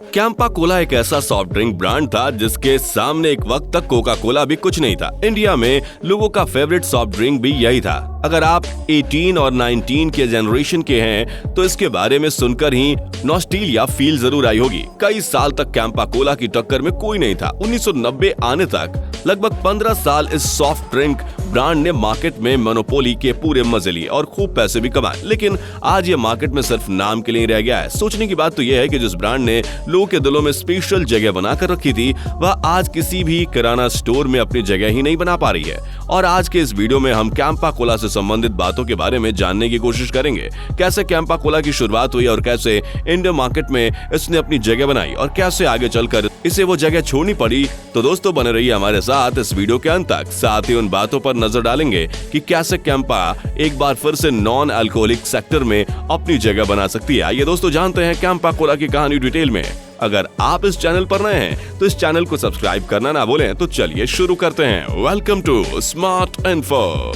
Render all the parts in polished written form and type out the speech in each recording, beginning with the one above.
Campa Cola एक ऐसा soft drink brand था जिसके सामने एक वक्त तक कोका कोला भी कुछ नहीं था। इंडिया में लोगों का फेवरेट सॉफ्ट ड्रिंक भी यही था। अगर आप 18 और 19 के जनरेशन के हैं तो इसके बारे में सुनकर ही नॉस्टैल्जिया फील जरूर आई होगी। कई साल तक कैंपा कोला की टक्कर में कोई नहीं था। 1990 आने तक लगभग 15 साल इस सॉफ्ट ड्रिंक ब्रांड ने मार्केट में मोनोपोली के पूरे मजे लिए और खूब पैसे भी कमाए। लेकिन आज ये मार्केट में सिर्फ नाम के लिए रह गया है। सोचने की बात तो यह है कि जिस ब्रांड ने लोगों के दिलों में स्पेशल जगह बनाकर रखी थी वह आज किसी भी किराना स्टोर में अपनी जगह ही नहीं बना पा रही है। और आज के इस वीडियो में हम कैंपा कोला से संबंधित बातों के बारे में जानने की कोशिश करेंगे। कैसे कैंपा कोला की शुरुआत हुई और कैसे इंडियन मार्केट में इसने अपनी जगह बनाई और कैसे आगे चलकर इसे वो जगह छोड़नी पड़ी। तो दोस्तों बने रहिए हमारे साथ इस वीडियो के अंत तक। साथ ही उन बातों पर नजर डालेंगे कि कैसे कैंपा एक बार फिर से नॉन अल्कोहलिक सेक्टर में अपनी जगह बना सकती है। आइए दोस्तों जानते हैं कैंपा कोला की कहानी डिटेल में। अगर आप इस चैनल पर नए हैं तो इस चैनल को सब्सक्राइब करना ना भूलें। तो चलिए शुरू करते हैं। Welcome to smart info.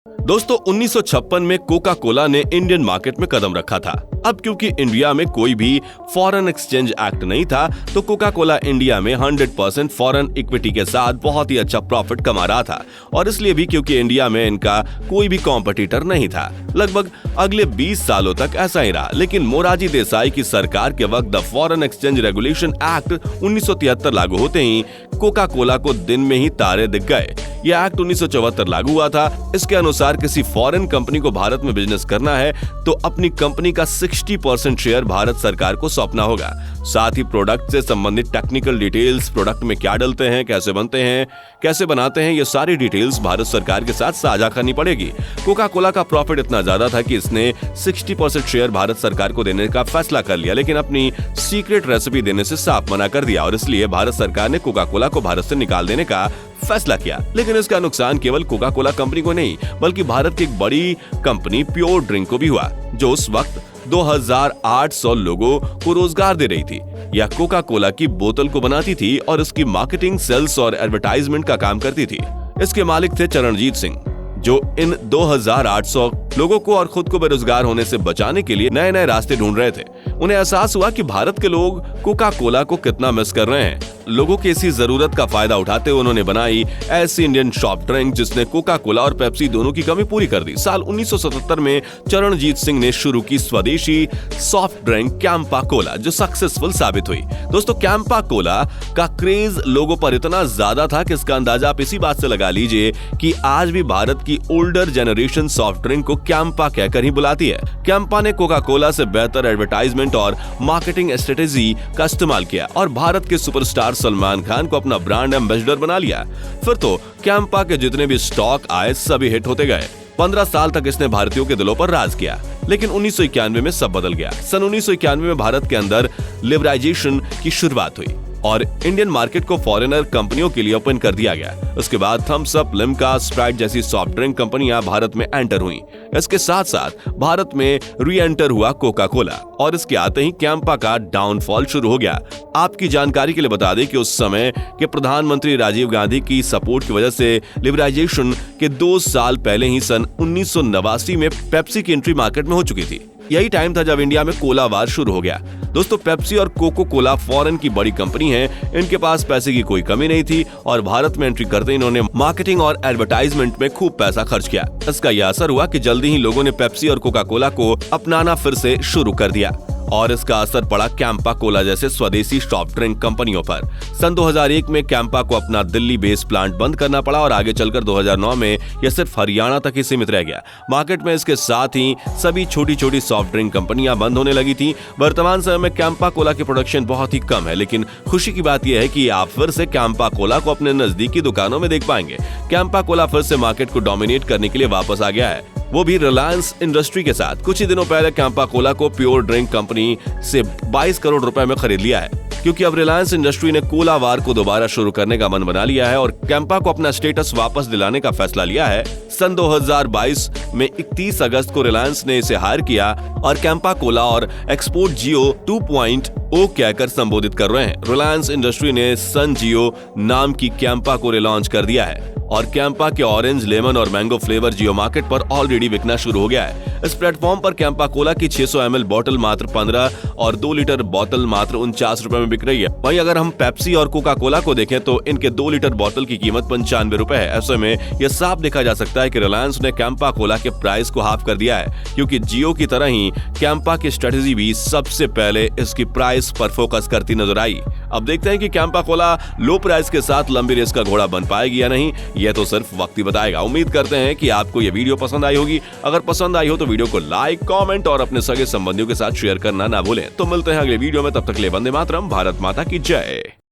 दोस्तों 1956 में कोका कोला ने इंडियन मार्केट में कदम रखा था। अब क्योंकि इंडिया में कोई भी फॉरेन एक्सचेंज एक्ट नहीं था तो कोका कोला इंडिया में 100% फॉरेन इक्विटी के साथ बहुत ही अच्छा प्रॉफिट कमा रहा था। और इसलिए भी क्योंकि इंडिया में इनका कोई भी कॉम्पिटिटर नहीं था। लगभग अगले 20 सालों तक ऐसा ही रहा। लेकिन मोरारजी देसाई की सरकार के वक्त the foreign exchange regulation act 1973 लागू होते ही कोका कोला को दिन में ही तारे दिख गए। यह एक्ट 1974 लागू हुआ था। इसके अनुसार किसी फॉरेन कंपनी को भारत में बिजनेस करना है तो अपनी कंपनी का 60% शेयर भारत सरकार को सौंपना होगा। साथ ही प्रोडक्ट से संबंधित टेक्निकल डिटेल्स, प्रोडक्ट में क्या डलते हैं, कैसे बनते हैं, कैसे बनाते हैं, ये सारी डिटेल्स भारत सरकार के साथ साझा करनी पड़ेगी। कोका कोला का प्रॉफिट इतना ज्यादा था कि इसने 60% शेयर भारत सरकार को देने का फैसला कर लिया, लेकिन अपनी सीक्रेट रेसिपी देने से साफ मना कर दिया और इसलिए भारत सरकार ने कोका कोला को भारत से निकाल देने का फैसला किया। लेकिन इसका नुकसान केवल कोका कोला कंपनी को नहीं बल्कि भारत की एक बड़ी कंपनी प्योर ड्रिंक को भी हुआ, जो उस वक्त 2800 लोगों को रोजगार दे रही थी। यह कोका कोला की बोतल को बनाती थी और इसकी मार्केटिंग, सेल्स और एडवर्टाइजमेंट का काम करती थी। इसके मालिक थे चरणजीत सिंह, जो इन 2800 लोगों को और खुद को बेरोजगार होने से बचाने के लिए नए नए रास्ते ढूंढ रहे थे। उन्हें एहसास हुआ कि भारत के लोग कोका कोला को कितना मिस कर रहे हैं। लोगों की इसी जरूरत का फायदा उठाते हुए उन्होंने बनाई ऐसी इंडियन सॉफ्ट ड्रिंक जिसने कोका कोला और पेप्सी दोनों की कमी पूरी कर दी। साल 1977 में चरणजीत सिंह ने शुरू की स्वदेशी सॉफ्ट ड्रिंक कैंपा कोला, जो सक्सेसफुल साबित हुई। दोस्तों कैंपा कोला का क्रेज लोगों पर इतना ज्यादा था कि इसका अंदाजा आप इसी बात से लगा लीजिए कि आज भी भारत की ओल्डर जनरेशन सॉफ्ट ड्रिंक को कैंपा कहकर ही बुलाती है। कैंपा ने कोका कोला से बेहतर एडवर्टाइजमेंट और मार्केटिंग स्ट्रेटेजी का इस्तेमाल किया और भारत के सुपरस्टार सलमान खान को अपना ब्रांड एम्बेसडर बना लिया। फिर तो कैंपा के जितने भी स्टॉक आए सभी हिट होते गए। 15 साल तक इसने भारतीयों के दिलों पर राज किया। लेकिन 1991 में सब बदल गया। सन 1991 में भारत के अंदर लिबरलाइजेशन की शुरुआत हुई और इंडियन मार्केट को फॉरेनर कंपनियों के लिए ओपन कर दिया गया। उसके बाद थम्स अप, लिम्का, स्प्राइट जैसी सॉफ्ट ड्रिंक कंपनियां भारत में एंटर हुई। इसके साथ साथ भारत में री एंटर हुआ कोका कोला और इसके आते ही कैंपा का डाउनफॉल शुरू हो गया। आपकी जानकारी के लिए बता दें कि उस समय के प्रधानमंत्री राजीव गांधी की सपोर्ट की वजह से लिबरलाइजेशन के 2 साल पहले ही सन 1989 में पेप्सी की एंट्री मार्केट में हो चुकी थी। यही टाइम था जब इंडिया में कोला वार शुरू हो गया। दोस्तों पेप्सी और कोको कोला फॉरेन की बड़ी कंपनी हैं। इनके पास पैसे की कोई कमी नहीं थी और भारत में एंट्री करते इन्होंने मार्केटिंग और एडवर्टाइजमेंट में खूब पैसा खर्च किया। इसका यह असर हुआ कि जल्दी ही लोगों ने पेप्सी और कोका कोला को अपनाना फिर से शुरू कर दिया और इसका असर पड़ा कैंपा कोला जैसे स्वदेशी सॉफ्ट ड्रिंक कंपनियों पर। सन 2001 में कैंपा को अपना दिल्ली बेस प्लांट बंद करना पड़ा और आगे चलकर 2009 में यह सिर्फ हरियाणा तक ही सीमित रह गया। मार्केट में इसके साथ ही सभी छोटी छोटी सॉफ्ट ड्रिंक कंपनियां बंद होने लगी थी। वर्तमान समय में कैंपा कोला की प्रोडक्शन बहुत ही कम है, लेकिन खुशी की बात यह है कि आप फिर से कैंपा कोला को अपने नजदीकी दुकानों में देख पाएंगे। कैंपा कोला फिर से मार्केट को डोमिनेट करने के लिए वापस आ गया है, वो भी रिलायंस इंडस्ट्री के साथ। कुछ ही दिनों पहले कैंपा कोला को प्योर ड्रिंक कंपनी से 22 करोड़ रुपए में खरीद लिया है, क्योंकि अब रिलायंस इंडस्ट्री ने कोला वार को दोबारा शुरू करने का मन बना लिया है और कैंपा को अपना स्टेटस वापस दिलाने का फैसला लिया है। सन 2022 में 31 अगस्त को रिलायंस ने इसे हायर किया और कैंपा कोला और एक्सपोर्ट जियो 2.0 कहकर संबोधित कर रहे हैं। रिलायंस इंडस्ट्री ने सन जियो नाम की कैंपा को रिलॉन्च कर दिया है। और कैंपा के ऑरेंज, लेमन और मैंगो फ्लेवर जियो मार्केट पर ऑलरेडी बिकना शुरू हो गया है। इस प्लेटफॉर्म पर कैंपा कोला की 600 ml बोतल मात्र 15 और 2 लीटर बोतल मात्र 49 रुपए में बिक रही है। वहीं अगर हम पेप्सी और कोका कोला को देखें तो इनके 2 लीटर बोतल की कीमत 95 रुपए है। ऐसे में यह साफ देखा जा सकता है कि रिलायंस ने कैंपा कोला के प्राइस को हाफ कर दिया है, क्योंकि जियो की तरह ही कैंपा की स्ट्रेटेजी भी सबसे पहले इसकी प्राइस पर फोकस करती नजर आई। अब देखते हैं कि कैंपा कोला लो प्राइस के साथ लंबी रेस का घोड़ा बन पाएगी या नहीं, यह तो सिर्फ वक्त ही बताएगा। उम्मीद करते हैं कि आपको यह वीडियो पसंद आई होगी। अगर पसंद आई हो तो वीडियो को लाइक, कमेंट और अपने सगे संबंधियों के साथ शेयर करना ना भूलें। तो मिलते हैं अगले वीडियो में, तब तक के लिए वंदे मातरम, भारत माता की जय।